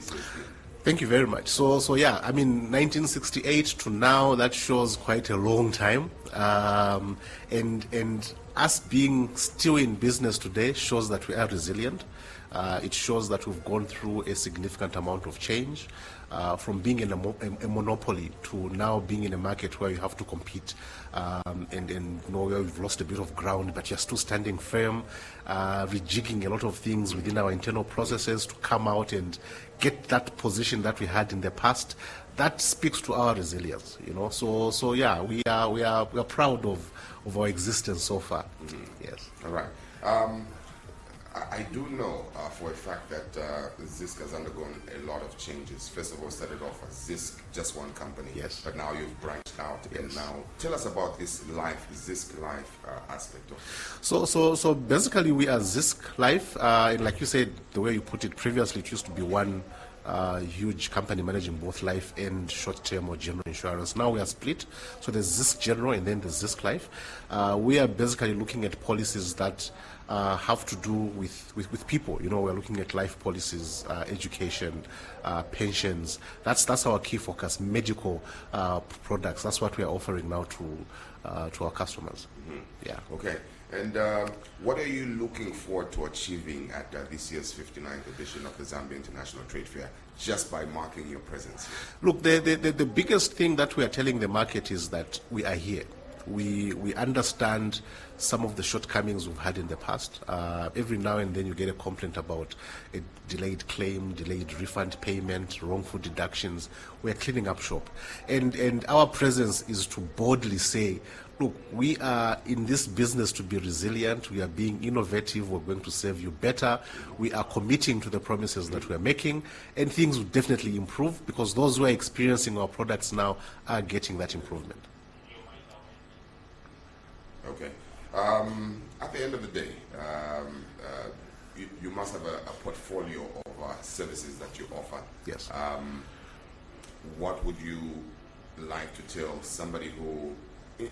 ZISC has been? Thank you very much. So yeah, I mean, 1968 to now, that shows quite a long time. And us being still in business today shows that we are resilient. It shows that we've gone through a significant amount of change, from being in a monopoly to now being in a market where you have to compete, and you know, where we've lost a bit of ground, but you're still standing firm, rejigging a lot of things within our internal processes to come out and get that position that we had in the past. That speaks to our resilience, you know. So yeah, we are proud of our existence so far. Yes. All right. I do know for a fact that ZISC has undergone a lot of changes. First of all, started off as ZISC, just one company. Yes. But now you've branched out. Yes. And now tell us about this ZISC Life aspect of it. So basically we are ZISC Life. And like you said, the way you put it previously, it used to be one huge company managing both life and short-term or general insurance. Now we are split. So there's ZISC General and then there's ZISC Life. We are basically looking at policies that have to do with people. You know, we're looking at life policies, education, pensions. That's our key focus. Medical products. That's what we are offering now to our customers. Mm-hmm. Yeah. Okay. And what are you looking forward to achieving at this year's 59th edition of the Zambia International Trade Fair, just by marking your presence here? Look, the biggest thing that we are telling the market is that we are here. We understand some of the shortcomings we've had in the past. Every now and then you get a complaint about a delayed claim, delayed refund payment, wrongful deductions. We're cleaning up shop. And our presence is to boldly say, look, we are in this business to be resilient. We are being innovative. We're going to serve you better. We are committing to the promises that we are making, and things will definitely improve because those who are experiencing our products now are getting that improvement. Okay. At the end of the day, you must have a portfolio of services that you offer. Yes. What would you like to tell somebody who they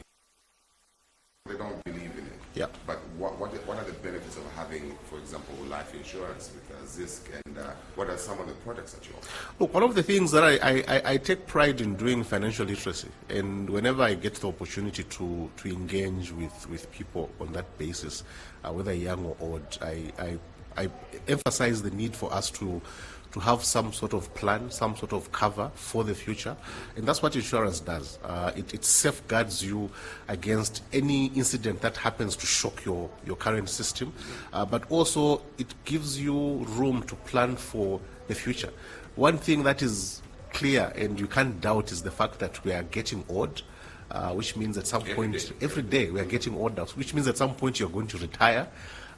don't believe in it? Yeah. But what are the benefits of having, for example, life insurance with ZISC, and what are some of the products that you offer? Look, one of the things that I take pride in doing financial literacy, and whenever I get the opportunity to engage with people on that basis, whether young or old, I emphasize the need for us to have some sort of plan, some sort of cover for the future. And that's what insurance does. It safeguards you against any incident that happens to shock your current system, but also it gives you room to plan for the future. One thing that is clear and you can't doubt is the fact that we are getting old, which means at some point, every day we are getting older, which means at some point you're going to retire.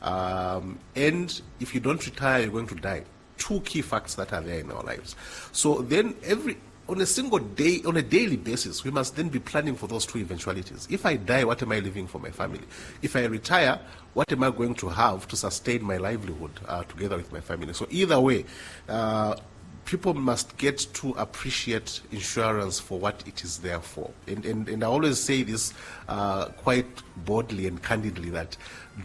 And if you don't retire, you're going to die. Two key facts that are there in our lives. So then on a single day, on a daily basis, we must then be planning for those two eventualities. If I die, what am I leaving for my family? If I retire, what am I going to have to sustain my livelihood together with my family? So either way, people must get to appreciate insurance for what it is there for. And I always say this quite boldly and candidly, that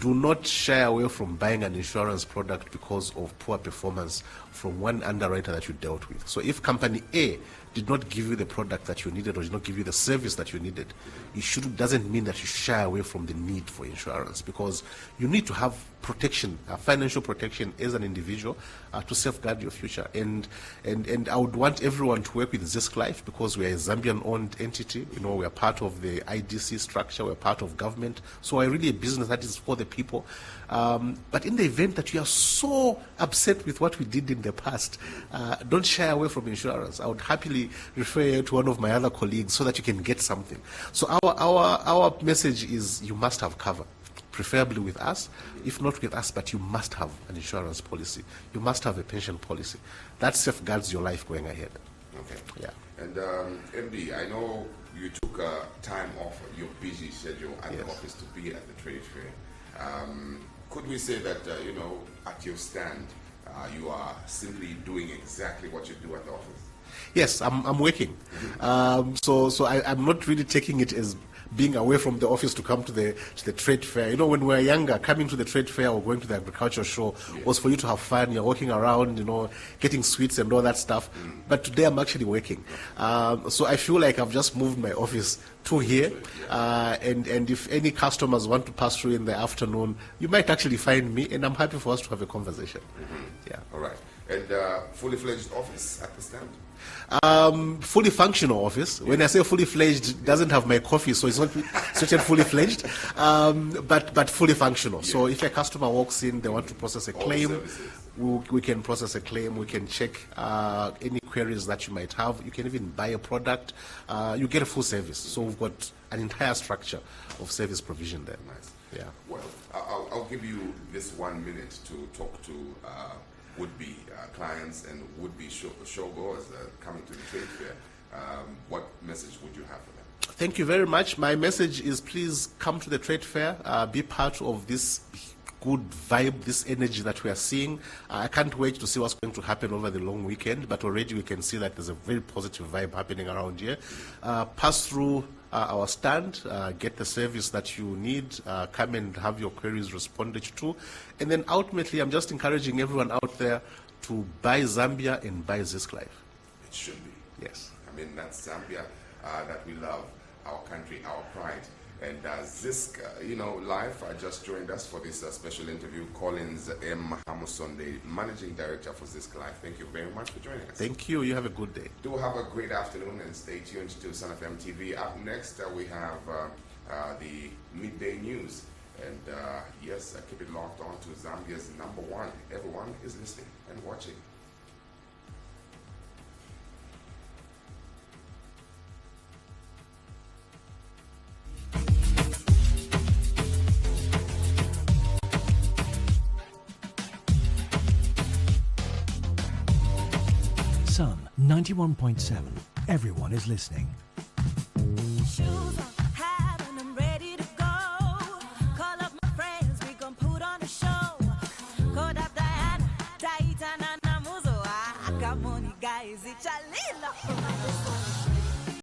do not shy away from buying an insurance product because of poor performance from one underwriter that you dealt with. So if company A did not give you the product that you needed or did not give you the service that you needed, it doesn't mean that you shy away from the need for insurance, because you need to have protection, financial protection as an individual to safeguard your future. And I would want everyone to work with ZISC Life because we are a Zambian-owned entity. You know, we are part of the IDC structure. We're part of government. So we're really a business that is for the people. But in the event that you are so upset with what we did in the past, don't shy away from insurance. I would happily refer you to one of my other colleagues so that you can get something. So our message is you must have cover, preferably with us. If not with us, but you must have an insurance policy. You must have a pension policy. That safeguards your life going ahead. Okay. Yeah. And MD, I know you took time off your busy schedule at the office to be at the trade fair. Could we say that, at your stand, you are simply doing exactly what you do at the office? Yes, I'm working. So I'm not really taking it as being away from the office to come to the trade fair. You know, when we were younger, coming to the trade fair or going to the agricultural show was for you to have fun. You're walking around, you know, getting sweets and all that stuff. But today I'm actually working. So I feel like I've just moved my office to here. And if any customers want to pass through in the afternoon, you might actually find me, and I'm happy for us to have a conversation. Yeah. All right. And fully fledged office at the stand? Fully functional office. When I say fully fledged, it doesn't have my coffee, so it's not certain fully fledged, but fully functional. So if a customer walks in, they want to process a claim, we can process a claim. We can check any queries that you might have. You can even buy a product. You get a full service. So we've got an entire structure of service provision there. Nice. Yeah. Well, I'll give you this 1 minute to talk to would-be clients and would-be showgoers coming to the trade fair. What message would you have for them? Thank you very much. My message is please come to the trade fair, be part of this good vibe, this energy that we are seeing. I can't wait to see what's going to happen over the long weekend, but already we can see that there's a very positive vibe happening around here. Pass through our stand, get the service that you need, come and have your queries responded to. And then ultimately, I'm just encouraging everyone out there to buy Zambia and buy ZISC Life. It should be. Yes. I mean, that's Zambia that we love, our country, our pride. And ZISC, Life just joined us for this special interview. Collins M. Hamusonde, Managing Director for ZISC Life. Thank you very much for joining us. Thank you. You have a good day. Do have a great afternoon and stay tuned to Sun FM TV. Up next, we have the midday news. And yes, keep it locked on to Zambia's #1. Everyone is listening and watching. Sun 91.7. Everyone is listening. Shoes on, hat on, I'm ready to go. Call up my friends, we gon' put on a show. Code up Diana, Taita, Nana Muzo. I got money, guys, it's a little.